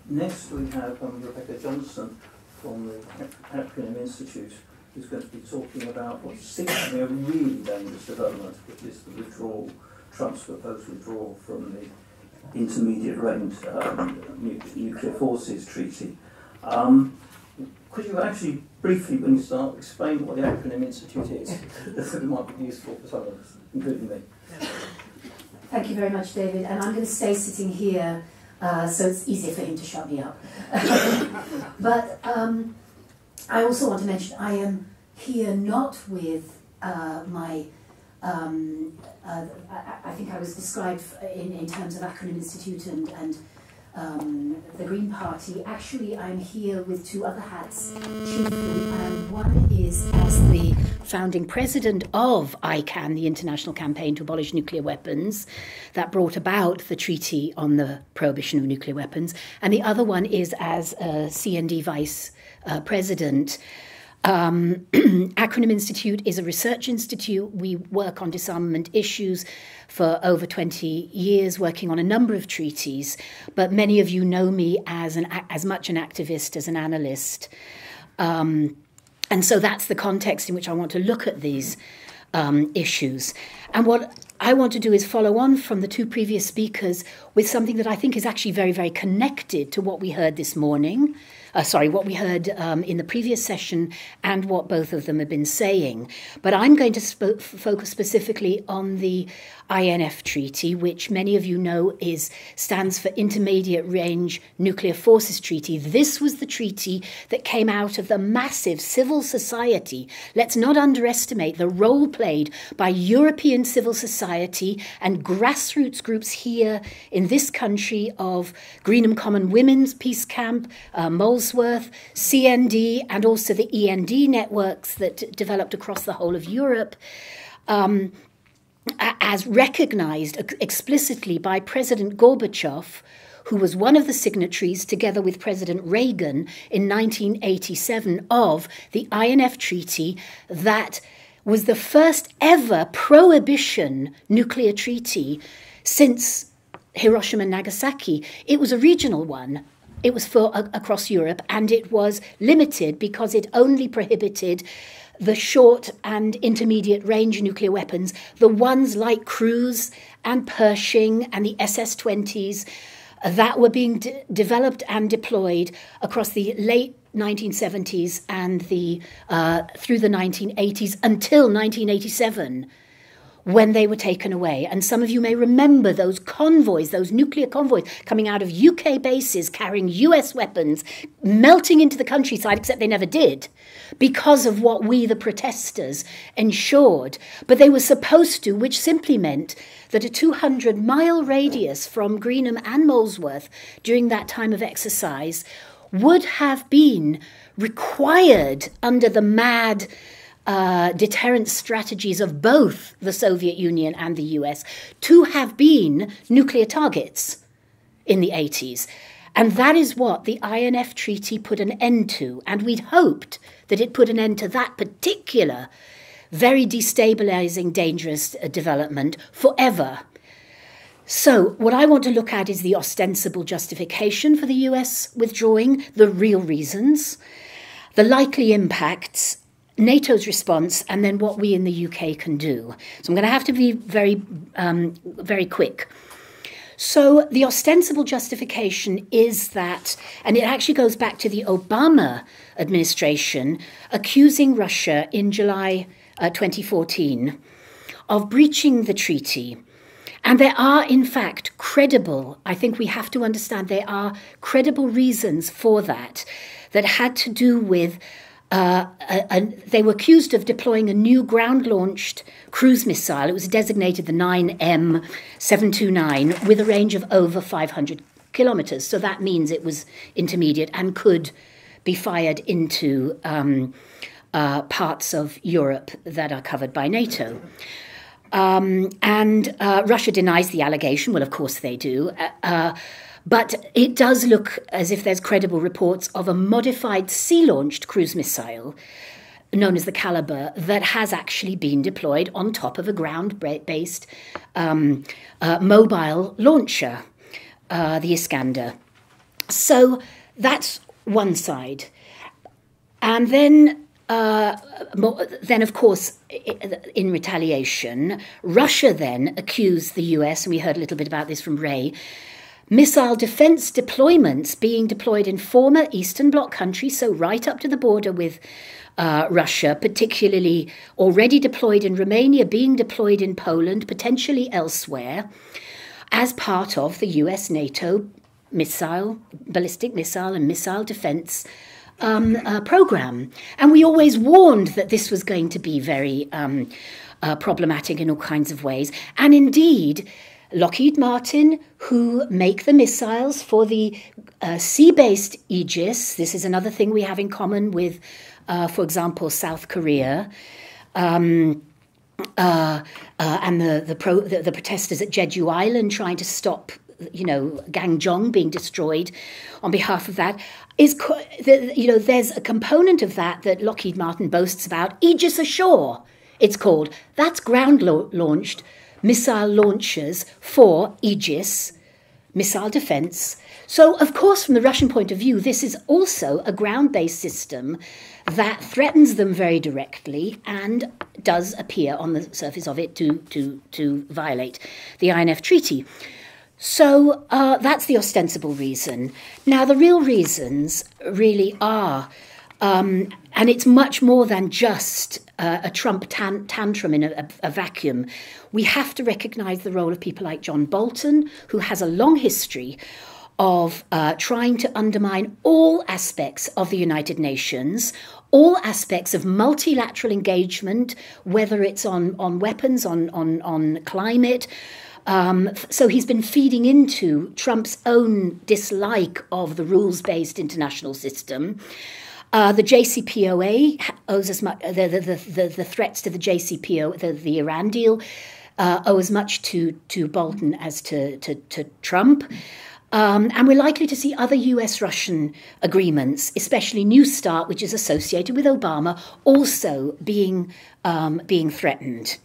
Next we have Rebecca Johnson from the Acronym Institute, who's going to be talking about what seems to be a really dangerous development, which is the withdrawal, Trump's proposed withdrawal from the Intermediate Range Nuclear Forces Treaty. Could you actually briefly, when you start, explain what the Acronym Institute is? It might be useful for some of us, including me. Thank you very much, David. And I'm going to stay sitting here so it's easier for him to shut me up. But I also want to mention I am here not with my... I think I was described in terms of Acronym Institute and the Green Party. Actually, I'm here with two other hats, chiefly, and one is as the founding president of ICAN, the International Campaign to Abolish Nuclear Weapons, that brought about the Treaty on the Prohibition of Nuclear Weapons, and the other one is as CND vice president. Acronym Institute is a research institute. We work on disarmament issues for over 20 years, working on a number of treaties, but many of you know me as much an activist as an analyst. And so that's the context in which I want to look at these issues. And what I want to do is follow on from the two previous speakers with something that I think is actually very, very connected to what we heard this morning. What we heard in the previous session and what both of them have been saying. But I'm going to focus specifically on the INF Treaty, which many of you know stands for Intermediate Range Nuclear Forces Treaty. This was the treaty that came out of the massive civil society. Let's not underestimate the role played by European civil society and grassroots groups here in this country of Greenham Common Women's Peace Camp, Molesworth, CND, and also the END networks that developed across the whole of Europe, as recognized explicitly by President Gorbachev, who was one of the signatories, together with President Reagan, in 1987 of the INF Treaty that was the first ever prohibition nuclear treaty since Hiroshima and Nagasaki. It was a regional one. It was for across Europe, and it was limited because it only prohibited the short and intermediate range nuclear weapons, the ones like Cruise and Pershing and the SS-20s that were being developed and deployed across the late 1970s and through the 1980s until 1987. When they were taken away. And some of you may remember those convoys, those nuclear convoys coming out of UK bases carrying US weapons, melting into the countryside, except they never did, because of what we, the protesters, ensured. But they were supposed to, which simply meant that a 200-mile radius from Greenham and Molesworth during that time of exercise would have been required under the mad deterrence strategies of both the Soviet Union and the US to have been nuclear targets in the 80s. And that is what the INF Treaty put an end to. And we'd hoped that it put an end to that particular very destabilizing, dangerous development forever. So what I want to look at is the ostensible justification for the US withdrawing, the real reasons, the likely impacts, NATO's response, and then what we in the UK can do. So I'm going to have to be very quick. So the ostensible justification is that, and it actually goes back to the Obama administration accusing Russia in July 2014 of breaching the treaty. And there are, in fact, I think we have to understand there are credible reasons for that had to do with they were accused of deploying a new ground-launched cruise missile. It was designated the 9M729 with a range of over 500 kilometers. So that means it was intermediate and could be fired into parts of Europe that are covered by NATO. And Russia denies the allegation. Well, of course they do. But it does look as if there's credible reports of a modified sea-launched cruise missile known as the Caliber that has actually been deployed on top of a ground-based mobile launcher, the Iskander. So that's one side. And then, of course, in retaliation, Russia then accused the US, and we heard a little bit about this from Ray, missile defense deployments being deployed in former Eastern Bloc countries, so right up to the border with Russia, particularly already deployed in Romania, being deployed in Poland, potentially elsewhere, as part of the US-NATO ballistic missile and missile defense program. And we always warned that this was going to be very problematic in all kinds of ways. And indeed, Lockheed Martin, who make the missiles for the sea-based Aegis, this is another thing we have in common with, for example, South Korea, and the protesters at Jeju Island trying to stop, Gangjong being destroyed on behalf of that, there's a component of that Lockheed Martin boasts about. Aegis Ashore, it's called. That's ground-launched missile launchers for Aegis missile defense. So, of course, from the Russian point of view, this is also a ground-based system that threatens them very directly and does appear on the surface of it to violate the INF Treaty. So that's the ostensible reason. Now, the real reasons really are, and it's much more than just a Trump tantrum in a vacuum. We have to recognise the role of people like John Bolton, who has a long history of trying to undermine all aspects of the United Nations, all aspects of multilateral engagement, whether it's on weapons, on climate. So he's been feeding into Trump's own dislike of the rules-based international system. The JCPOA owes as much. The threats to the JCPOA, the Iran deal, owe as much to Bolton as to Trump. And we're likely to see other US-Russian agreements, especially New START, which is associated with Obama, also being threatened.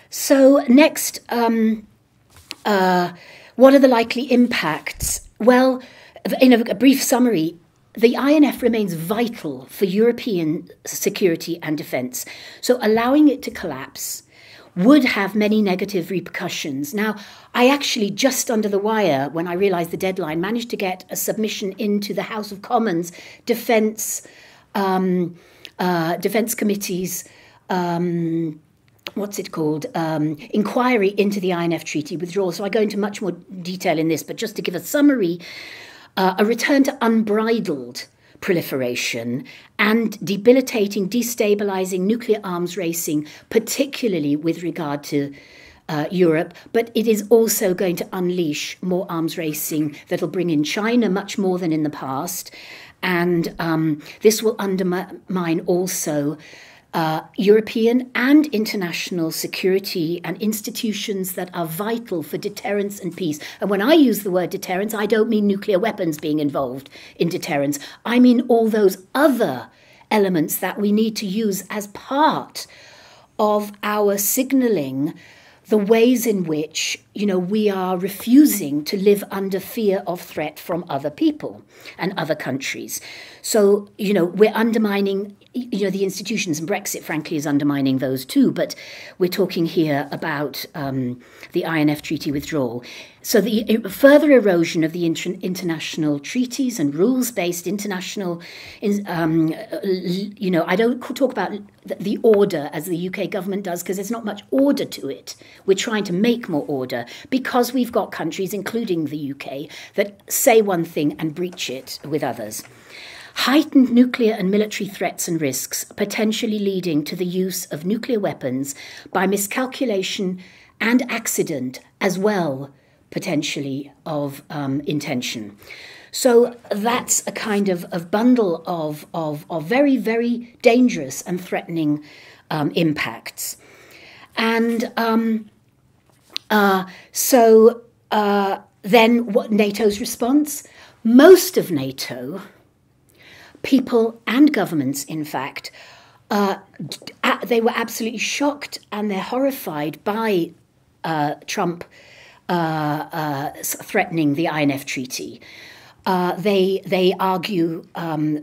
So next. What are the likely impacts? Well, in a brief summary, the INF remains vital for European security and defence. So allowing it to collapse would have many negative repercussions. Now, I actually, just under the wire, when I realised the deadline, managed to get a submission into the House of Commons Defence Committee's inquiry into the INF Treaty withdrawal. So I go into much more detail in this, but just to give a summary, a return to unbridled proliferation and debilitating, destabilising nuclear arms racing, particularly with regard to Europe, but it is also going to unleash more arms racing that'll bring in China much more than in the past. And this will undermine also European and international security and institutions that are vital for deterrence and peace. And when I use the word deterrence, I don't mean nuclear weapons being involved in deterrence. I mean all those other elements that we need to use as part of our signalling the ways in which, we are refusing to live under fear of threat from other people and other countries. So, we're undermining, the institutions, and Brexit, frankly, is undermining those too. But we're talking here about the INF Treaty withdrawal. So the further erosion of the international treaties and rules-based international, I don't talk about the order as the UK government does, because there's not much order to it. We're trying to make more order because we've got countries, including the UK, that say one thing and breach it with others. Heightened nuclear and military threats and risks, potentially leading to the use of nuclear weapons by miscalculation and accident, as well, potentially, of intention. So that's a kind of bundle of very, very dangerous and threatening impacts. And then what NATO's response? Most of NATO, people and governments, in fact, they were absolutely shocked and they're horrified by Trump threatening the INF Treaty. They argue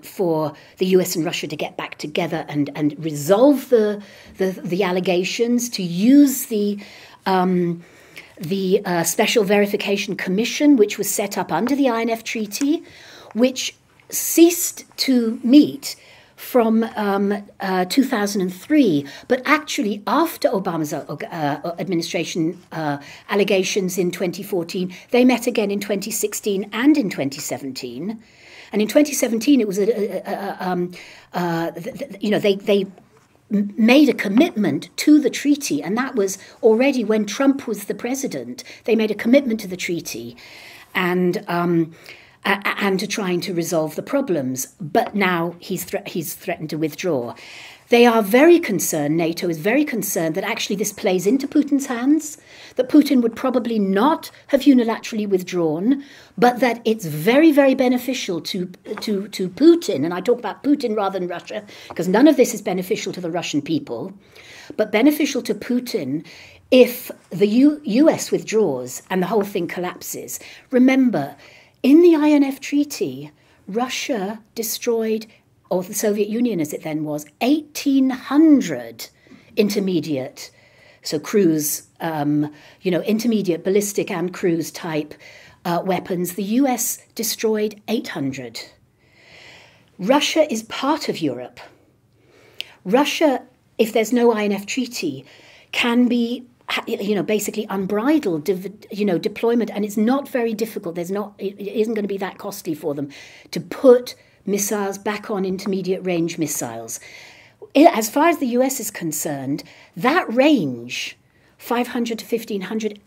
for the US and Russia to get back together and resolve the allegations, to use the Special Verification Commission, which was set up under the INF Treaty, which ceased to meet from 2003, but actually after Obama's administration allegations in 2014, they met again in 2016 and in 2017. And in 2017, it was they made a commitment to the treaty, and that was already when Trump was the president. They made a commitment to the treaty, and to trying to resolve the problems. But now he's threatened to withdraw. They are very concerned, NATO is very concerned, that actually this plays into Putin's hands, that Putin would probably not have unilaterally withdrawn, but that it's very, very beneficial to Putin, and I talk about Putin rather than Russia, because none of this is beneficial to the Russian people, but beneficial to Putin if the US withdraws and the whole thing collapses. Remember, in the INF Treaty, Russia destroyed, or the Soviet Union as it then was, 1,800 intermediate, so cruise, intermediate ballistic and cruise type weapons. The US destroyed 800. Russia is part of Europe. Russia, if there's no INF Treaty, can be basically unbridled, deployment, and it's not very difficult. It isn't going to be that costly for them to put missiles back on intermediate range missiles. As far as the US is concerned, that range, 500 to 1,500,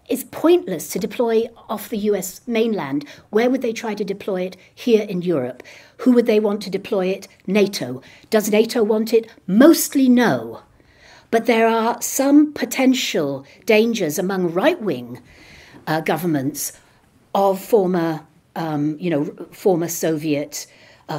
is pointless to deploy off the US mainland. Where would they try to deploy it? Here in Europe. Who would they want to deploy it? NATO. Does NATO want it? Mostly no. But there are some potential dangers among right-wing governments of former Soviet,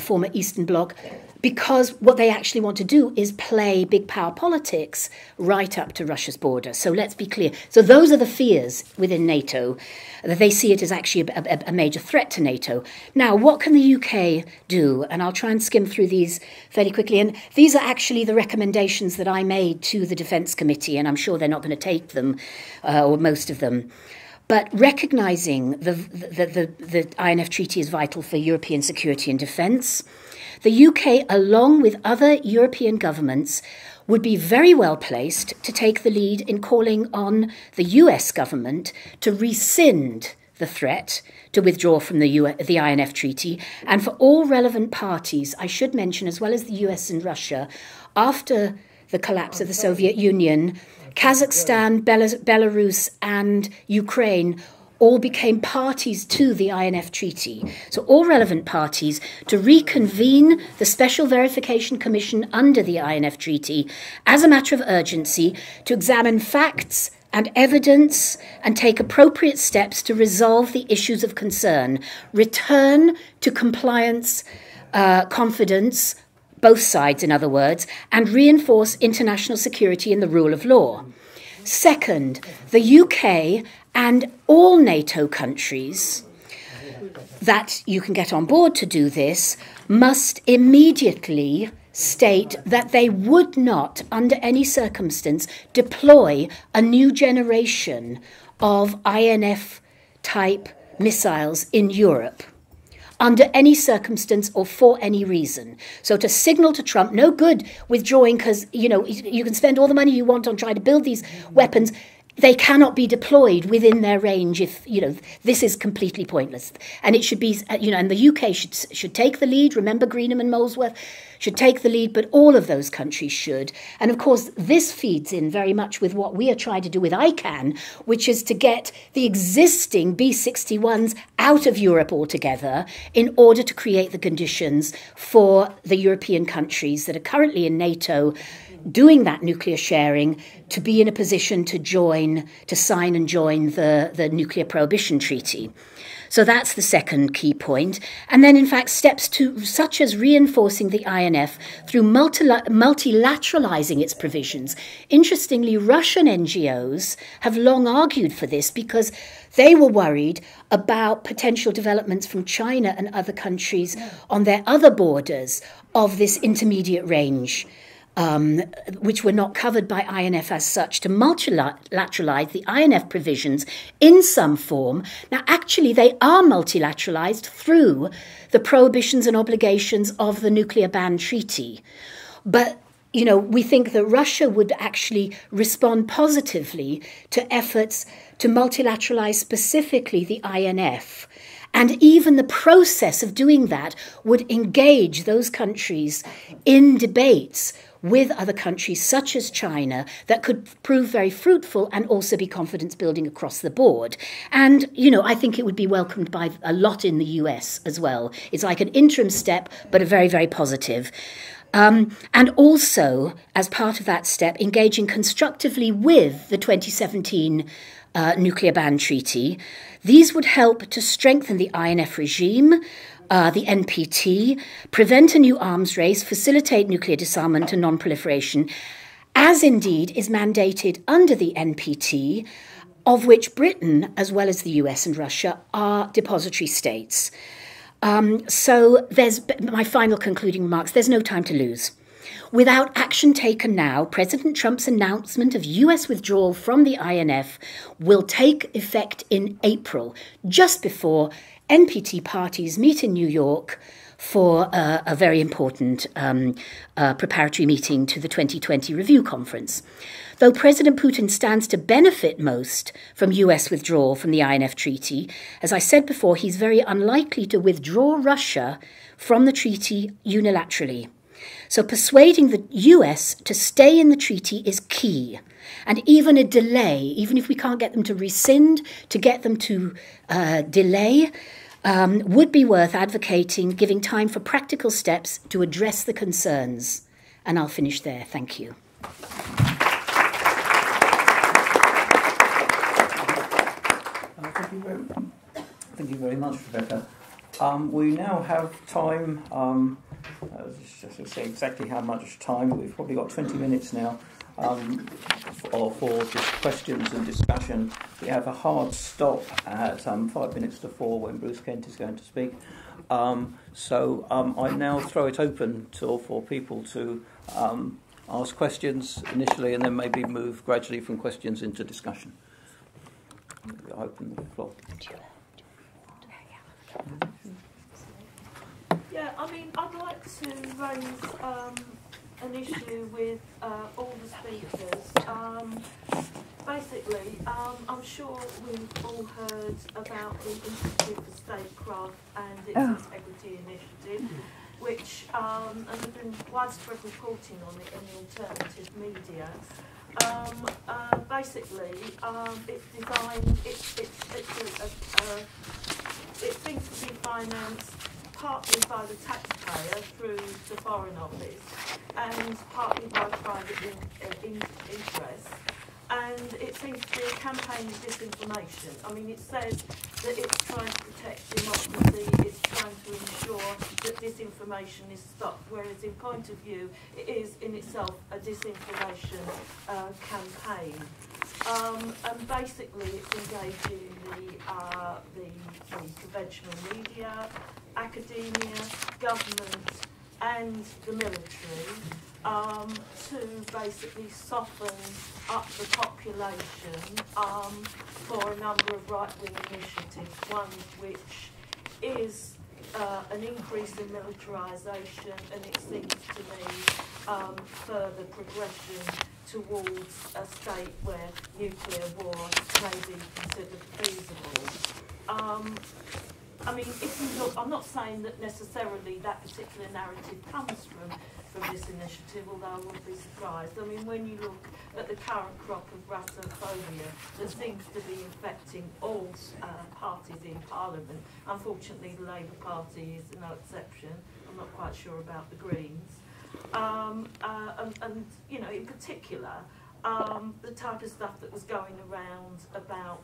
former Eastern Bloc, because what they actually want to do is play big power politics right up to Russia's border. So let's be clear. So those are the fears within NATO, that they see it as actually a major threat to NATO. Now, what can the UK do? And I'll try and skim through these fairly quickly. And these are actually the recommendations that I made to the Defence Committee, and I'm sure they're not going to take them, or most of them. But recognising the INF Treaty is vital for European security and defence, the UK, along with other European governments, would be very well placed to take the lead in calling on the US government to rescind the threat to withdraw from the INF Treaty, and for all relevant parties, I should mention, as well as the US and Russia, after the collapse of the Soviet Union, Kazakhstan, Belarus and Ukraine all became parties to the INF Treaty. So all relevant parties to reconvene the Special Verification Commission under the INF Treaty as a matter of urgency to examine facts and evidence and take appropriate steps to resolve the issues of concern, return to compliance, confidence, both sides in other words, and reinforce international security and the rule of law. Second, the UK and all NATO countries that you can get on board to do this must immediately state that they would not, under any circumstance, deploy a new generation of INF-type missiles in Europe, under any circumstance or for any reason. So to signal to Trump, no good withdrawing because, you can spend all the money you want on trying to build these weapons. They cannot be deployed within their range if, this is completely pointless. And it should be, and the UK should take the lead. Remember Greenham and Molesworth should take the lead, but all of those countries should. And of course, this feeds in very much with what we are trying to do with ICAN, which is to get the existing B-61s out of Europe altogether in order to create the conditions for the European countries that are currently in NATO doing that nuclear sharing to be in a position to sign and join the Nuclear Prohibition Treaty. So that's the second key point. And then, in fact, steps such as reinforcing the INF through multilateralizing its provisions. Interestingly, Russian NGOs have long argued for this because they were worried about potential developments from China and other countries on their other borders of this intermediate range, which were not covered by INF as such, to multilateralize the INF provisions in some form. Now, actually, they are multilateralized through the prohibitions and obligations of the Nuclear Ban Treaty. But we think that Russia would actually respond positively to efforts to multilateralize specifically the INF. And even the process of doing that would engage those countries in debates with other countries such as China that could prove very fruitful and also be confidence building across the board. And, I think it would be welcomed by a lot in the US as well. It's like an interim step, but a very, very positive. And also, as part of that step, engaging constructively with the 2017 Nuclear Ban Treaty. These would help to strengthen the INF regime, the NPT, prevent a new arms race, facilitate nuclear disarmament and non-proliferation, as indeed is mandated under the NPT, of which Britain, as well as the US and Russia, are depository states. So there's my final concluding remarks. There's no time to lose. Without action taken now, President Trump's announcement of US withdrawal from the INF will take effect in April, just before NPT parties meet in New York for a very important preparatory meeting to the 2020 review conference. Though President Putin stands to benefit most from US withdrawal from the INF treaty, as I said before, he's very unlikely to withdraw Russia from the treaty unilaterally. So persuading the US to stay in the treaty is key. And even a delay, even if we can't get them to rescind, to get them to delay, would be worth advocating, giving time for practical steps to address the concerns. And I'll finish there. Thank you. Thank you very much, Rebecca. We now have time, just to say exactly how much time, we've probably got 20 minutes now for just questions and discussion. We have a hard stop at 5 minutes to 4 when Bruce Kent is going to speak. So I now throw it open for people to ask questions initially and then maybe move gradually from questions into discussion. I open the floor. Yeah, I'd like to raise an issue with all the speakers. Basically, I'm sure we've all heard about the Institute for Statecraft and its Integrity Initiative, which and there's been widespread reporting on it in the alternative media. Basically, it's designed. It seems to be financed partly by the taxpayer through the Foreign Office and partly by private interests. And it seems to be a campaign of disinformation. It says that it's trying to protect democracy, it's trying to ensure that disinformation is stopped, whereas in point of view, it is in itself a disinformation campaign. And basically it's engaging the conventional media, academia, government and the military to basically soften up the population for a number of right-wing initiatives, one which is an increase in militarisation, and it seems to me further progression towards a state where nuclear war may be considered feasible. If you look, I'm not saying that necessarily that particular narrative comes from this initiative, although I would be surprised. When you look at the current crop of Russophobia that seems to be infecting all parties in Parliament, unfortunately the Labour Party is no exception. I'm not quite sure about the Greens. In particular, the type of stuff that was going around about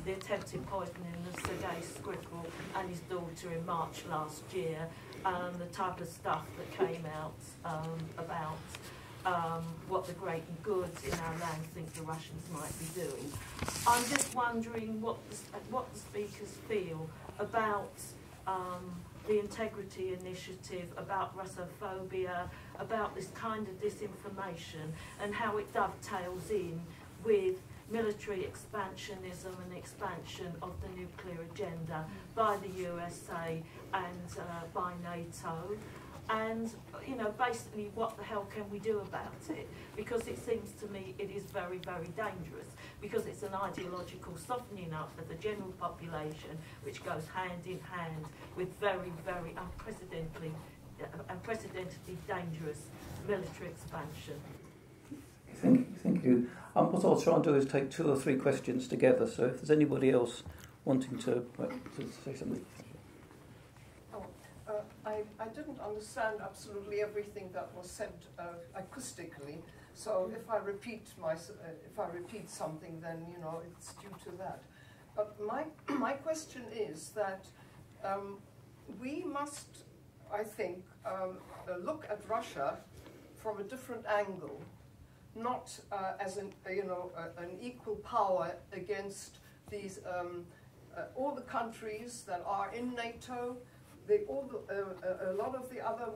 the attempted poisoning of Sergei Skripal and his daughter in March last year, the type of stuff that came out about what the great and good in our land think the Russians might be doing. I'm just wondering what the speakers feel about the Integrity Initiative, about Russophobia, about this kind of disinformation, and how it dovetails in with military expansionism and expansion of the nuclear agenda by the USA and by NATO. And, you know, basically what the hell can we do about it? Because it seems to me it is very, very dangerous, because it's an ideological softening up of the general population, which goes hand in hand with very, very unprecedentedly dangerous military expansion. Thank you. What I'll try and do is take 2 or 3 questions together, so if there's anybody else wanting to say something. I didn't understand absolutely everything that was said acoustically. So if I repeat something, then you know it's due to that. But my question is that we must, I think, look at Russia from a different angle, not as an equal power against these all the countries that are in NATO. A lot of the other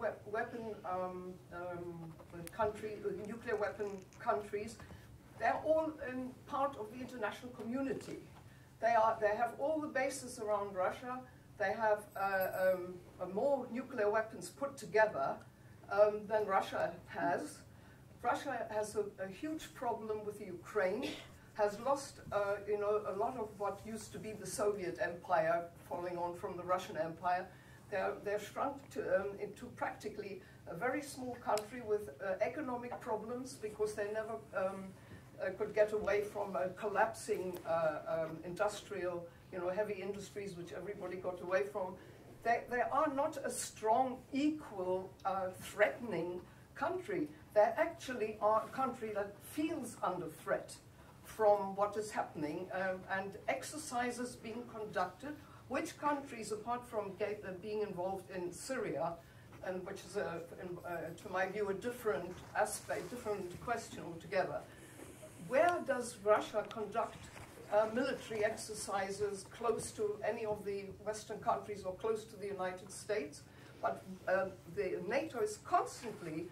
nuclear weapon countries, they're all part of the international community. They have all the bases around Russia. They have more nuclear weapons put together than Russia has. Russia has a huge problem with Ukraine. Has lost, a lot of what used to be the Soviet Empire, following on from the Russian Empire. They're shrunk into practically a very small country with economic problems because they never could get away from collapsing industrial, heavy industries, which everybody got away from. They are not a strong, equal, threatening country. They actually are a country that feels under threat from what is happening and exercises being conducted. Which countries, apart from being involved in Syria, and which is, to my view, a different aspect, different question altogether, where does Russia conduct military exercises close to any of the Western countries or close to the United States? But the NATO is constantly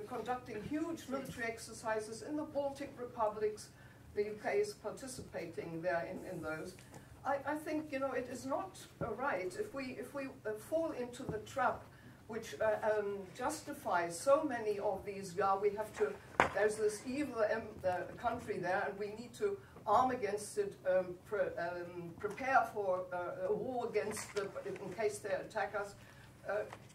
conducting huge military exercises in the Baltic republics. The UK is participating there in those. I think it is not right if we fall into the trap which justifies so many of these. There's this evil country there, and we need to arm against it, prepare for a war against them in case they attack us.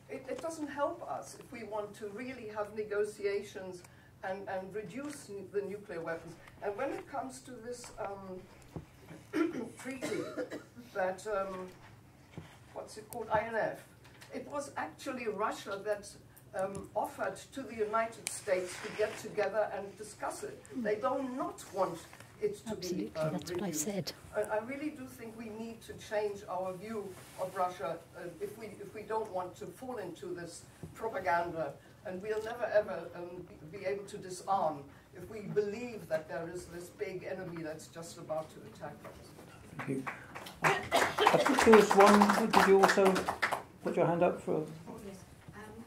It doesn't help us if we want to really have negotiations and reduce the nuclear weapons. And when it comes to this treaty that, what's it called, INF, it was actually Russia that offered to the United States to get together and discuss it. They do not want it to Absolutely, be that's what I said. I really do think we need to change our view of Russia if we don't want to fall into this propaganda, and we'll never ever be able to disarm if we believe that there is this big enemy that's just about to attack us. Thank you. I think there was one. Did you also put your hand up for? Oh, yes.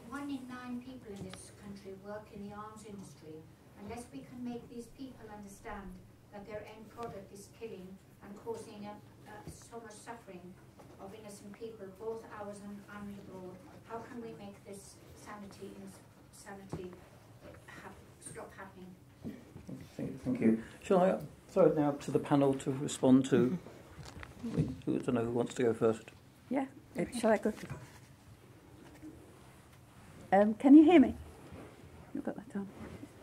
1 in 9 people in this country work in the arms industry. Unless we can make these people understand that their end product is killing and causing so much suffering of innocent people, both ours and abroad, how can we make this sanity stop happening? Thank you. Shall I throw it now to the panel to respond to? I don't know who wants to go first. Yeah, shall I go? Can you hear me? You've got that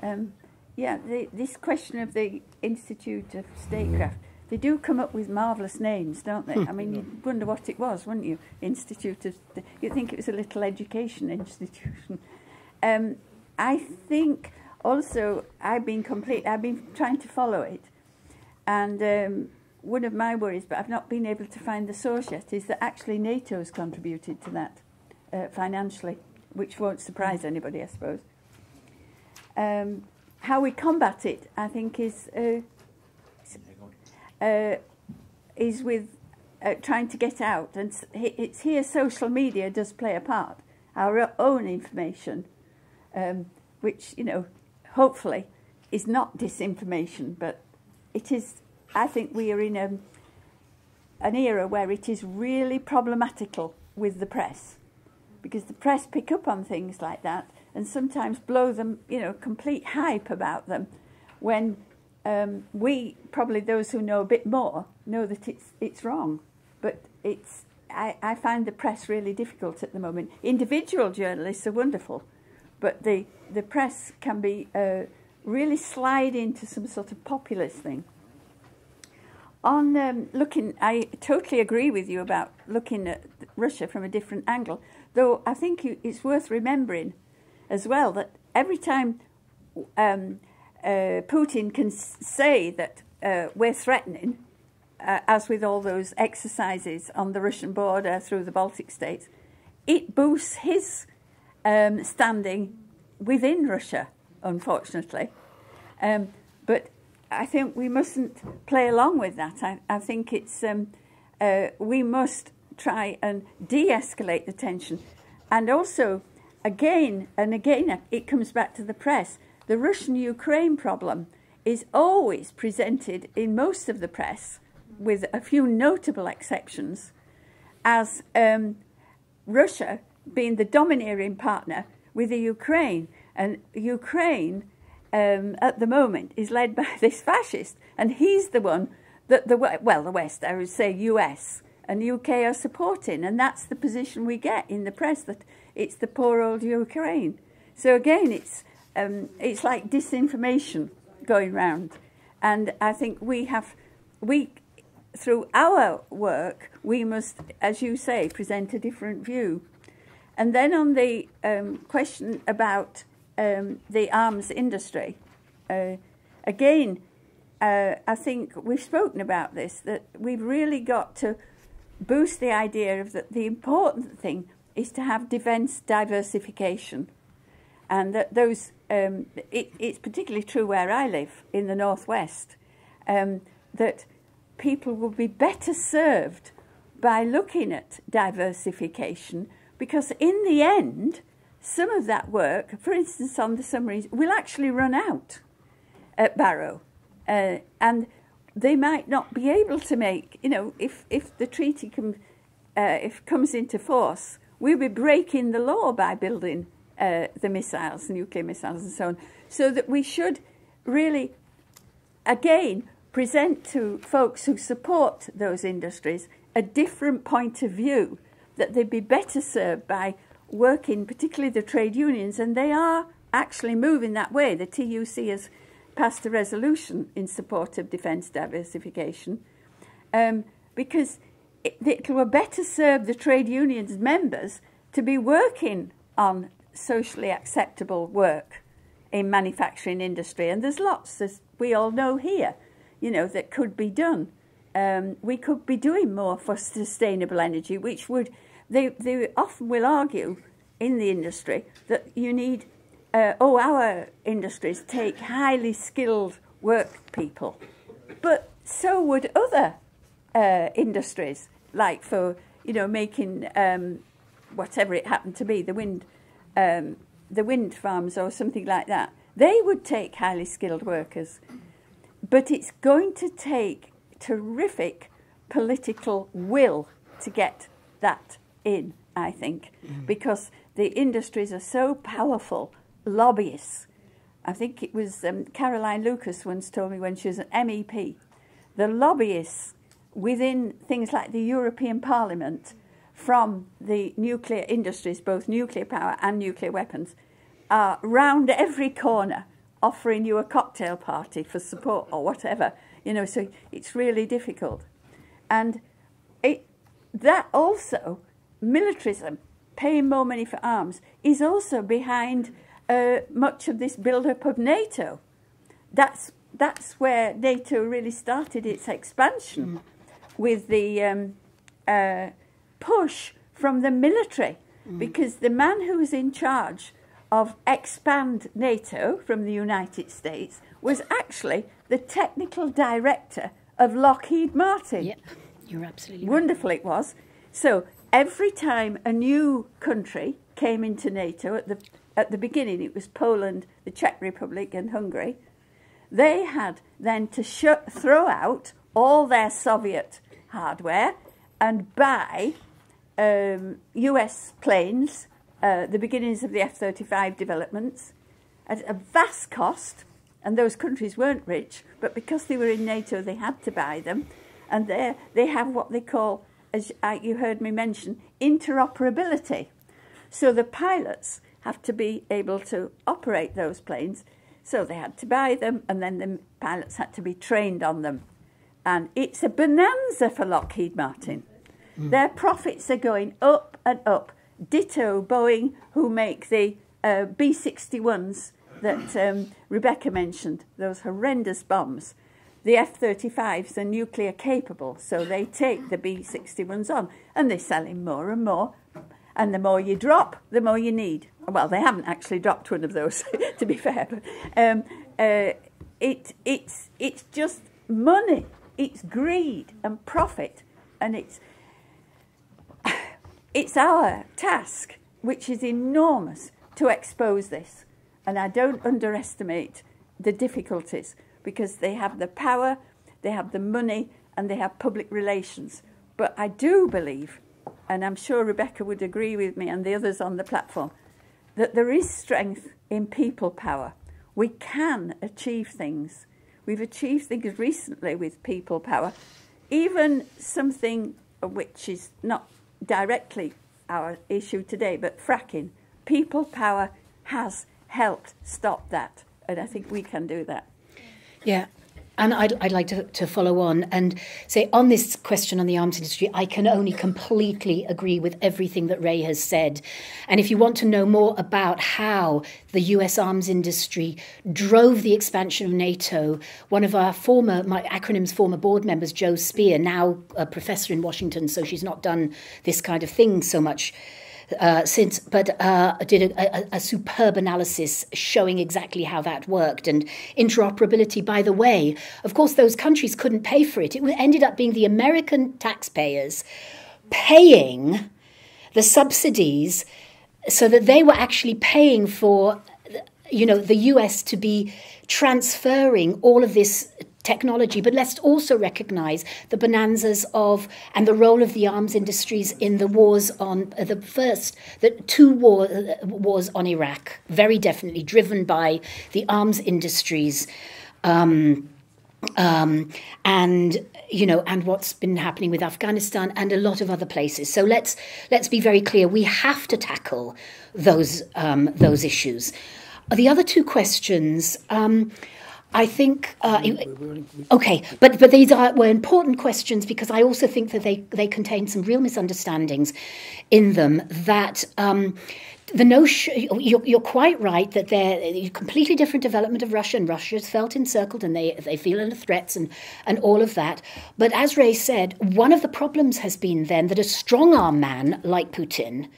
on. Yeah, this question of the Institute of Statecraft, they do come up with marvellous names, don't they? I mean, you'd wonder what it was, wouldn't you? Institute of... You'd think it was a little education institution. I think also, I've been trying to follow it, and one of my worries, but I've not been able to find the source yet, is that actually NATO's contributed to that financially, which won't surprise anybody, I suppose. How we combat it, I think, is with trying to get out, and it's here social media does play a part. Our own information, which, you know, hopefully is not disinformation, but it is. I think we are in an era where it is really problematical with the press, because the press pick up on things like that and sometimes blow them, you know, complete hype about them, when we, probably those who know a bit more, know that it's wrong. But I find the press really difficult at the moment. Individual journalists are wonderful, but the press can be really slide into some sort of populist thing. On I totally agree with you about looking at Russia from a different angle, though I think it's worth remembering as well that every time Putin can say that we're threatening, as with all those exercises on the Russian border through the Baltic states, it boosts his standing within Russia, unfortunately. But I think we mustn't play along with that. I think it's we must try and de-escalate the tension. And also, again and again, it comes back to the press. The Russian-Ukraine problem is always presented in most of the press, with a few notable exceptions, as Russia being the domineering partner with the Ukraine. And Ukraine, at the moment, is led by this fascist, and he's the one that the West, I would say US and UK are supporting, and that's the position we get in the press, that it's the poor old Ukraine. So again, it's like disinformation going round, and I think through our work, we must, as you say, present a different view. And then on the question about the arms industry, again, I think we've spoken about this, that we've really got to boost the idea of that the important thing is to have defence diversification. And that those, it's particularly true where I live, in the northwest, that people will be better served by looking at diversification, because in the end, some of that work, for instance on the submarines, will actually run out at Barrow. And they might not be able to make, you know, if the treaty comes into force, we'll be breaking the law by building the missiles, nuclear missiles and so on. So that we should really, again, present to folks who support those industries a different point of view, that they'd be better served by working, particularly the trade unions, and they are actually moving that way. The TUC has passed a resolution in support of defence diversification, because it will better serve the trade unions members to be working on socially acceptable work in manufacturing industry. And there's lots, as we all know here, you know, that could be done. We could be doing more for sustainable energy, which would, they often will argue in the industry that you need, our industries take highly skilled work people. But so would other industries, like for, you know, making whatever it happened to be, the wind farms or something like that. They would take highly skilled workers. But it's going to take terrific political will to get that in, I think, because the industries are so powerful, lobbyists. I think it was Caroline Lucas once told me when she was an MEP, the lobbyists within things like the European Parliament from the nuclear industries, both nuclear power and nuclear weapons, are round every corner offering you a cocktail party for support or whatever, you know, so it's really difficult. And that also, militarism, paying more money for arms, is also behind much of this build-up of NATO. That's where NATO really started its expansion, with the push from the military, because the man who was in charge of expand NATO from the United States was actually the technical director of Lockheed Martin. Yep, you're absolutely Wonderful it was. So every time a new country came into NATO, at the beginning it was Poland, the Czech Republic and Hungary, they had then to throw out all their Soviet hardware and buy US planes, the beginnings of the F-35 developments, at a vast cost, and those countries weren't rich, but because they were in NATO they had to buy them, and they have what they call, as you heard me mention, interoperability. So the pilots have to be able to operate those planes, so they had to buy them, and then the pilots had to be trained on them. And it's a bonanza for Lockheed Martin. Their profits are going up and up. Ditto Boeing, who make the B-61s that Rebecca mentioned, those horrendous bombs. The F-35s are nuclear capable, so they take the B-61s on, and they're selling more and more. And the more you drop, the more you need. Well, they haven't actually dropped one of those, to be fair. But it's just money. It's greed and profit, and it's our task, which is enormous, to expose this. And I don't underestimate the difficulties, because they have the power, they have the money, and they have public relations. But I do believe, and I'm sure Rebecca would agree with me and the others on the platform, that there is strength in people power. We can achieve things. We've achieved things recently with people power. Even something which is not directly our issue today, but fracking. People power has helped stop that, and I think we can do that. Yeah. And I'd like to follow on and say, on this question on the arms industry, I can only completely agree with everything that Ray has said. And if you want to know more about how the US arms industry drove the expansion of NATO, one of our my acronym's former board members, Jo Spear, now a professor in Washington, so she's not done this kind of thing so much since, but did a superb analysis showing exactly how that worked. And interoperability, by the way, of course, those countries couldn't pay for it. It ended up being the American taxpayers paying the subsidies, so that they were actually paying for, the US to be transferring all of this technology. But let's also recognise the bonanzas of and the role of the arms industries in the wars on the two wars on Iraq, very definitely driven by the arms industries, and what's been happening with Afghanistan and a lot of other places. So let's be very clear. We have to tackle those issues. The other two questions. I think, okay, but these were important questions, because I also think that they contain some real misunderstandings in them, that the notion, you're quite right that they're a completely different development of Russia, and Russia's felt encircled, and they feel under threats and all of that. But as Ray said, one of the problems has been then that a strong-arm man like Putin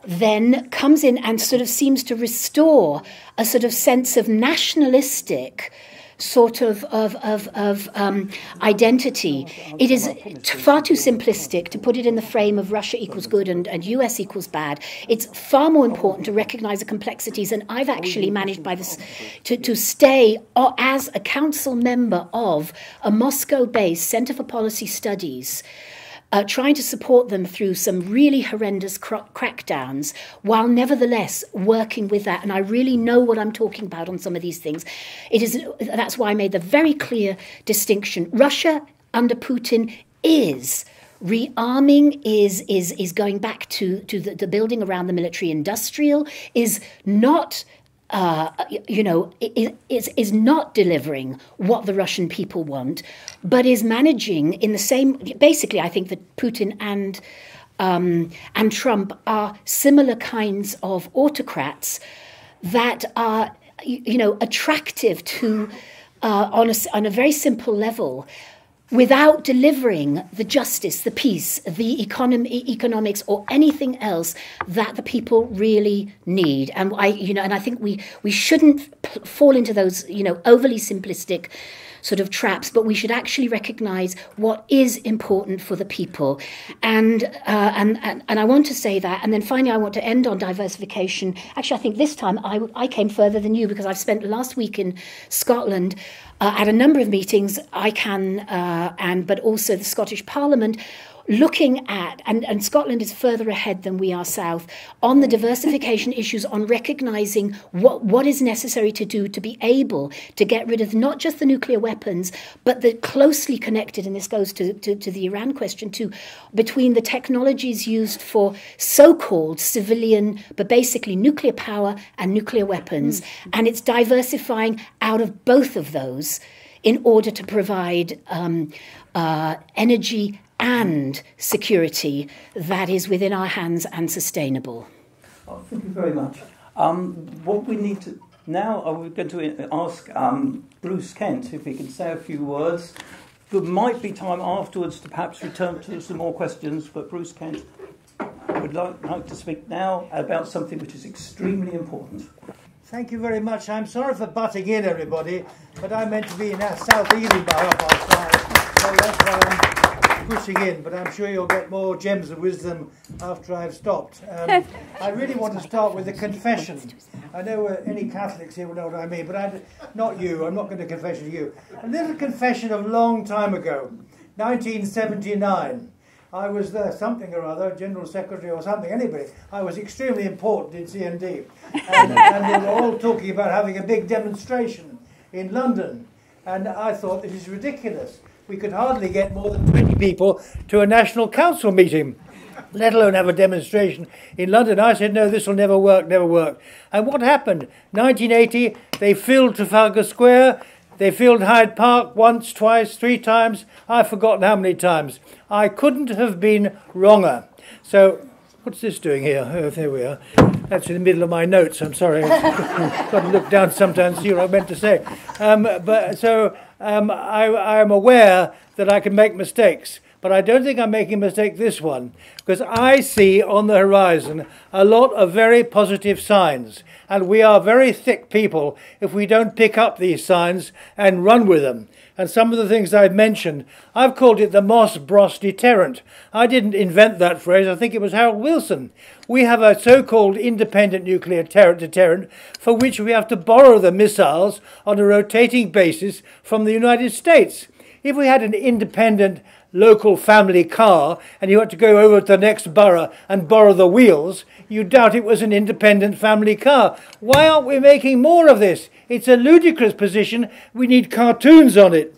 then comes in and sort of seems to restore a sort of sense of nationalistic sort of identity. It is far too simplistic to put it in the frame of Russia equals good and US equals bad. It's far more important to recognise the complexities, and I've actually managed by this to stay as a council member of a Moscow-based Centre for Policy Studies, trying to support them through some really horrendous crackdowns, while nevertheless working with that. And I really know what I'm talking about on some of these things. That's why I made the very clear distinction. Russia under Putin is rearming, is going back to the building around the military industrial, is not is not delivering what the Russian people want, but is managing in the same. Basically, I think that Putin and Trump are similar kinds of autocrats that are, attractive to, on a very simple level, without delivering the justice, the peace, the economics, or anything else that the people really need. And I think we shouldn't fall into those, overly simplistic sort of traps, but we should actually recognise what is important for the people. And I want to say that. And then finally, I want to end on diversification. Actually, I think this time I came further than you, because I've spent last week in Scotland at a number of meetings, but also the Scottish Parliament, looking at, and Scotland is further ahead than we are south, on the diversification issues, on recognising what is necessary to do to be able to get rid of not just the nuclear weapons, but the closely connected, and this goes to the Iran question too, between the technologies used for so-called civilian, but basically nuclear power and nuclear weapons. And it's diversifying out of both of those in order to provide energy and security that is within our hands and sustainable. Oh, thank you very much. What we need to now, we're going to ask Bruce Kent if he can say a few words. There might be time afterwards to perhaps return to some more questions, but Bruce Kent would like to speak now about something which is extremely important. Thank you very much. I'm sorry for butting in, everybody, but I meant to be in South Ealing by 5:30, so that's why I'm pushing in, but I'm sure you'll get more gems of wisdom after I've stopped. I really want to start with a confession. I know any Catholics here will know what I mean, but not you. I'm not going to confess to you. A little confession of a long time ago, 1979. I was there, something or other, General Secretary or something, anybody. I was extremely important in CND. And we were all talking about having a big demonstration in London. And I thought, this is ridiculous. We could hardly get more than 20 people to a National Council meeting, let alone have a demonstration in London. I said, no, this will never work, never work. And what happened? 1980, they filled Trafalgar Square. They filled Hyde Park once, twice, 3 times. I've forgotten how many times. I couldn't have been wronger. So, what's this doing here? Oh, there we are. That's in the middle of my notes. I'm sorry. I've got to look down sometimes to see what I meant to say. I am aware that I can make mistakes. But I don't think I'm making a mistake this one, because I see on the horizon a lot of very positive signs. And we are very thick people if we don't pick up these signs and run with them. And some of the things I've mentioned, I've called it the Moss-Bros deterrent. I didn't invent that phrase. I think it was Harold Wilson. We have a so-called independent nuclear deterrent for which we have to borrow the missiles on a rotating basis from the United States. If we had an independent local family car and you had to go over to the next borough and borrow the wheels, you doubt it was an independent family car. Why aren't we making more of this? It's a ludicrous position. We need cartoons on it.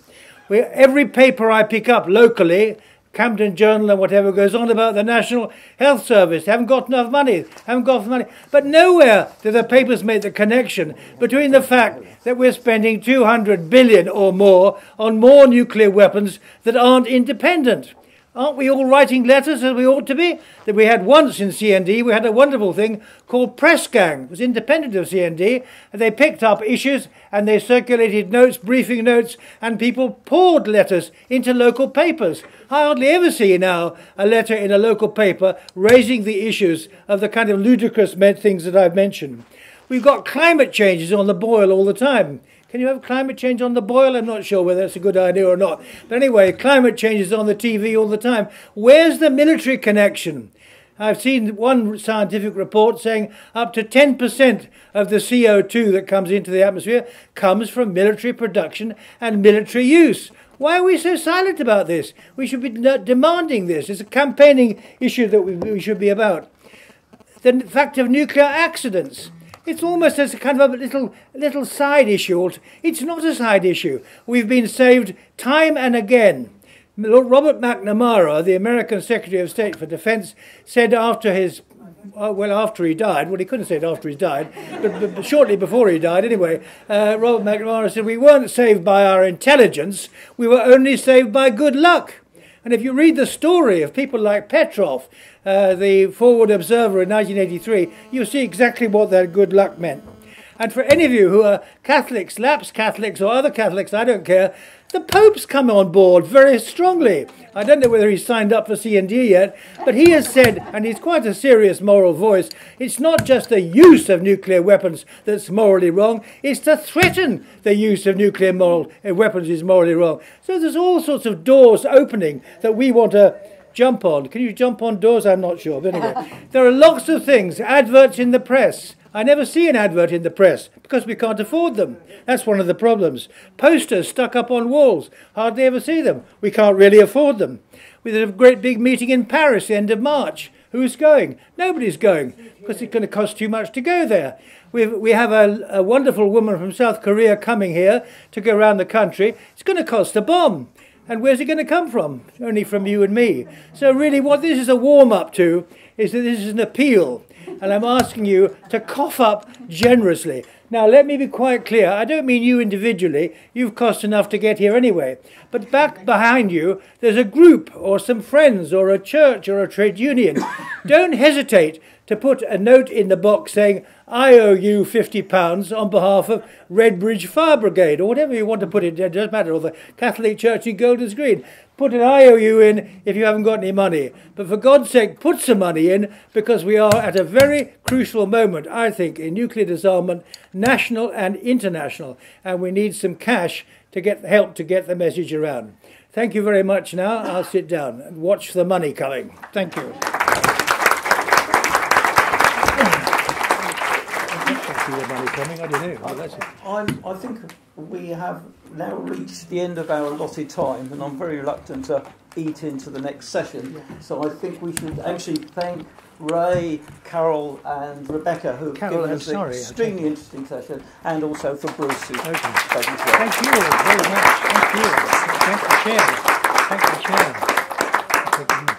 Every paper I pick up locally, Camden Journal and whatever, goes on about the National Health Service. They haven't got enough money. But nowhere do the papers make the connection between the fact that we're spending 200 billion or more on more nuclear weapons that aren't independent. Aren't we all writing letters as we ought to be? That we had once in CND, we had a wonderful thing called Press Gang. It was independent of CND, and they picked up issues and they circulated notes, briefing notes, and people poured letters into local papers. I hardly ever see now a letter in a local paper raising the issues of the kind of ludicrous things that I've mentioned. We've got climate changes on the boil all the time. Can you have climate change on the boil? I'm not sure whether that's a good idea or not. But anyway, climate change is on the TV all the time. Where's the military connection? I've seen one scientific report saying up to 10% of the CO2 that comes into the atmosphere comes from military production and military use. Why are we so silent about this? We should be demanding this. It's a campaigning issue that we should be about. The fact of nuclear accidents. It's almost as a kind of a little side issue. It's not a side issue. We've been saved time and again. Robert McNamara, the American Secretary of State for Defense, said after he died, well, he couldn't say it after he died, but shortly before he died anyway, Robert McNamara said, we weren't saved by our intelligence, we were only saved by good luck. And if you read the story of people like Petrov, the Forward Observer in 1983, you'll see exactly what that good luck meant. And for any of you who are Catholics, lapsed Catholics or other Catholics, I don't care, the Pope's come on board very strongly. I don't know whether he's signed up for C&D yet, but he has said, and he's quite a serious moral voice, it's not just the use of nuclear weapons that's morally wrong, it's to threaten the use of nuclear weapons is morally wrong. So there's all sorts of doors opening that we want to jump on. Can you jump on doors? I'm not sure. But anyway, there are lots of things, adverts in the press. I never see an advert in the press because we can't afford them. That's one of the problems. Posters stuck up on walls. Hardly ever see them. We can't really afford them. We had a great big meeting in Paris the end of March. Who's going? Nobody's going because it's going to cost too much to go there. We have a wonderful woman from South Korea coming here to go around the country. It's going to cost a bomb. And where's it going to come from? Only from you and me. So really what this is a warm-up to is that this is an appeal. And I'm asking you to cough up generously. Now, let me be quite clear. I don't mean you individually. You've cost enough to get here anyway. But back behind you, there's a group or some friends or a church or a trade union. Don't hesitate to put a note in the box saying, I owe you £50 on behalf of Redbridge Fire Brigade, or whatever you want to put it, it doesn't matter, or the Catholic Church in Golders Green. Put an IOU in if you haven't got any money. But for God's sake, put some money in, because we are at a very crucial moment, I think, in nuclear disarmament, national and international, and we need some cash to help to get the message around. Thank you very much now. I'll sit down and watch the money coming. Thank you. The money coming, I don't know. I think we have now reached the end of our allotted time, and I'm very reluctant to eat into the next session. So I think we should actually thank Ray, Carol, and Rebecca, who have given us an extremely interesting session, and also for Bruce. Who's Thank you very much. Thank you. Thank the chair. Thank the chair.